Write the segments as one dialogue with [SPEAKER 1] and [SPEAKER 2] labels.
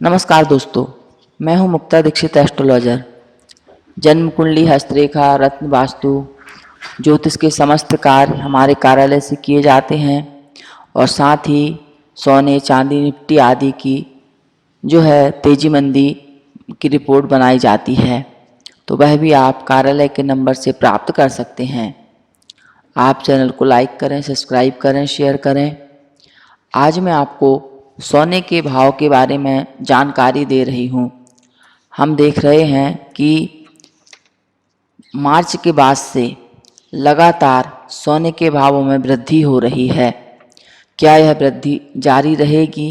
[SPEAKER 1] नमस्कार दोस्तों, मैं हूं मुक्ता दीक्षित एस्ट्रोलॉजर। जन्म कुंडली, हस्तरेखा, रत्न वास्तु, ज्योतिष के समस्त कार्य हमारे कार्यालय से किए जाते हैं और साथ ही सोने, चांदी, निफ्टी आदि की जो है तेजी मंदी की रिपोर्ट बनाई जाती है, तो वह भी आप कार्यालय के नंबर से प्राप्त कर सकते हैं। आप चैनल को लाइक करें, सब्सक्राइब करें, शेयर करें। आज मैं आपको सोने के भाव के बारे में जानकारी दे रही हूँ। हम देख रहे हैं कि मार्च के बाद से लगातार सोने के भावों में वृद्धि हो रही है। क्या यह वृद्धि जारी रहेगी?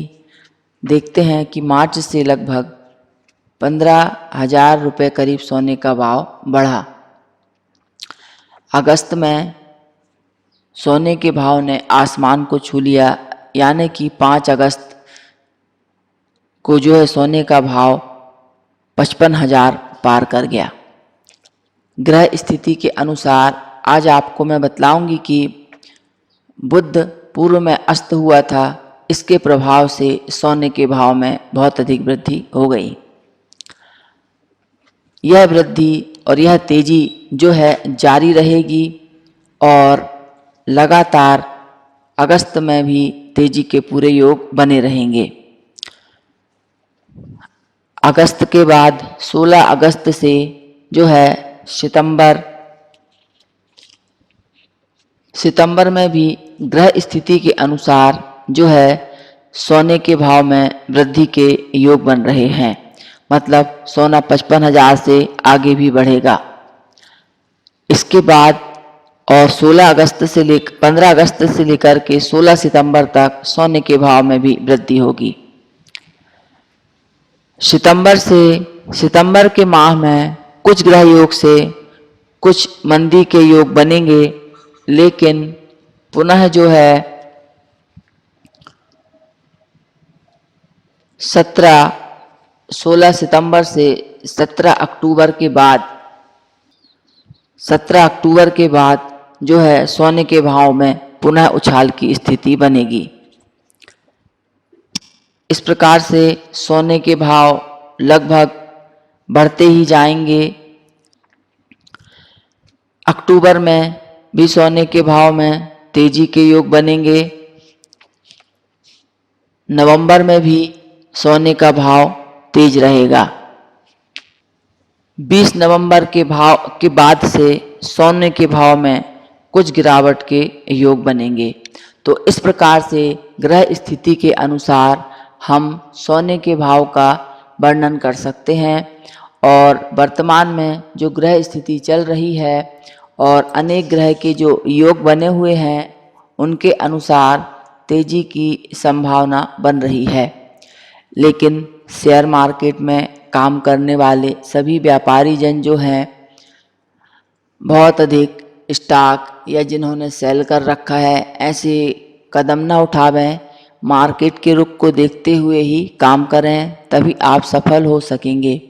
[SPEAKER 1] देखते हैं कि मार्च से लगभग 15,000 रुपये करीब सोने का भाव बढ़ा। अगस्त में सोने के भाव ने आसमान को छू लिया, यानी कि 5 अगस्त को जो है सोने का भाव 55,000 पार कर गया। ग्रह स्थिति के अनुसार आज आपको मैं बतलाऊंगी कि बुध पूर्व में अस्त हुआ था, इसके प्रभाव से सोने के भाव में बहुत अधिक वृद्धि हो गई। यह वृद्धि और यह तेजी जो है जारी रहेगी और लगातार अगस्त में भी तेजी के पूरे योग बने रहेंगे। अगस्त के बाद 16 अगस्त से जो है सितंबर में भी ग्रह स्थिति के अनुसार जो है सोने के भाव में वृद्धि के योग बन रहे हैं। मतलब सोना 55,000 से आगे भी बढ़ेगा। इसके बाद और 15 अगस्त से लेकर के 16 सितंबर तक सोने के भाव में भी वृद्धि होगी। सितंबर के माह में कुछ ग्रह योग से कुछ मंदी के योग बनेंगे, लेकिन पुनः जो है 16 सितंबर से 17 अक्टूबर के बाद जो है सोने के भाव में पुनः उछाल की स्थिति बनेगी। इस प्रकार से सोने के भाव लगभग बढ़ते ही जाएंगे। अक्टूबर में भी सोने के भाव में तेजी के योग बनेंगे। नवंबर में भी सोने का भाव तेज रहेगा। 20 नवंबर के बाद से सोने के भाव में कुछ गिरावट के योग बनेंगे। तो इस प्रकार से ग्रह स्थिति के अनुसार हम सोने के भाव का वर्णन कर सकते हैं और वर्तमान में जो ग्रह स्थिति चल रही है और अनेक ग्रह के जो योग बने हुए हैं उनके अनुसार तेजी की संभावना बन रही है। लेकिन शेयर मार्केट में काम करने वाले सभी व्यापारी जन जो हैं बहुत अधिक स्टॉक या जिन्होंने सेल कर रखा है ऐसे कदम न उठावें। मार्केट के रुख को देखते हुए ही काम करें, तभी आप सफल हो सकेंगे।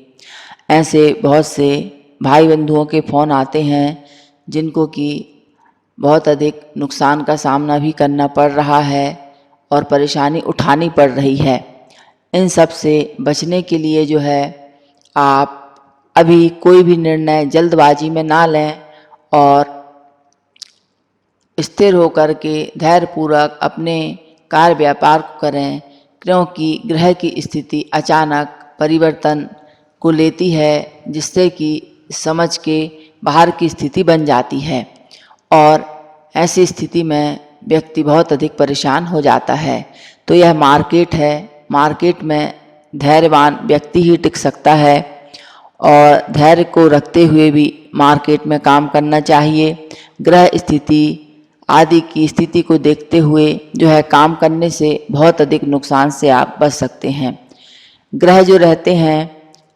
[SPEAKER 1] ऐसे बहुत से भाई बंधुओं के फ़ोन आते हैं जिनको कि बहुत अधिक नुकसान का सामना भी करना पड़ रहा है और परेशानी उठानी पड़ रही है। इन सब से बचने के लिए जो है आप अभी कोई भी निर्णय जल्दबाजी में ना लें और स्थिर होकर के धैर्यपूर्वक अपने कार्य व्यापार को करें, क्योंकि ग्रह की स्थिति अचानक परिवर्तन को लेती है जिससे कि समझ के बाहर की स्थिति बन जाती है और ऐसी स्थिति में व्यक्ति बहुत अधिक परेशान हो जाता है। तो यह मार्केट है, मार्केट में धैर्यवान व्यक्ति ही टिक सकता है और धैर्य को रखते हुए भी मार्केट में काम करना चाहिए। ग्रह स्थिति आदि की स्थिति को देखते हुए जो है काम करने से बहुत अधिक नुकसान से आप बच सकते हैं। ग्रह जो रहते हैं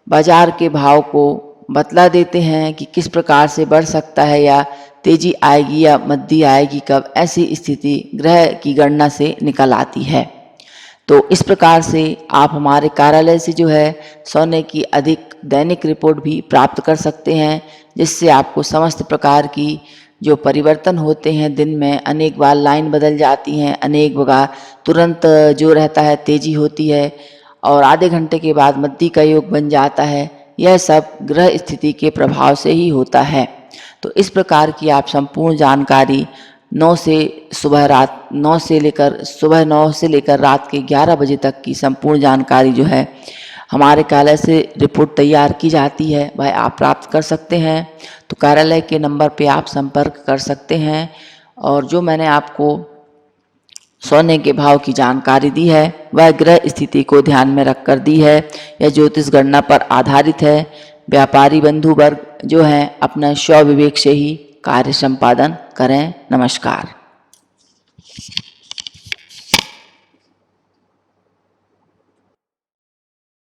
[SPEAKER 1] बाजार के भाव को बतला देते हैं कि किस प्रकार से बढ़ सकता है या तेजी आएगी या मंदी आएगी कब, ऐसी स्थिति ग्रह की गणना से निकल आती है। तो इस प्रकार से आप हमारे कार्यालय से जो है सोने की अधिक दैनिक रिपोर्ट भी प्राप्त कर सकते हैं, जिससे आपको समस्त प्रकार की जो परिवर्तन होते हैं दिन में, अनेक बार लाइन बदल जाती हैं, अनेक बार तुरंत जो रहता है तेजी होती है, और आधे घंटे के बाद मद्दी का योग बन जाता है। यह सब ग्रह स्थिति के प्रभाव से ही होता है। तो इस प्रकार की आप संपूर्ण जानकारी 9 से लेकर रात के 11 बजे तक की संपूर्ण जानकारी जो है हमारे कार्यालय से रिपोर्ट तैयार की जाती है, वह आप प्राप्त कर सकते हैं। तो कार्यालय के नंबर पे आप संपर्क कर सकते हैं। और जो मैंने आपको सोने के भाव की जानकारी दी है वह ग्रह स्थिति को ध्यान में रखकर दी है। यह ज्योतिष गणना पर आधारित है। व्यापारी बंधु वर्ग जो हैं अपना स्व विवेक से ही कार्य संपादन करें। नमस्कार।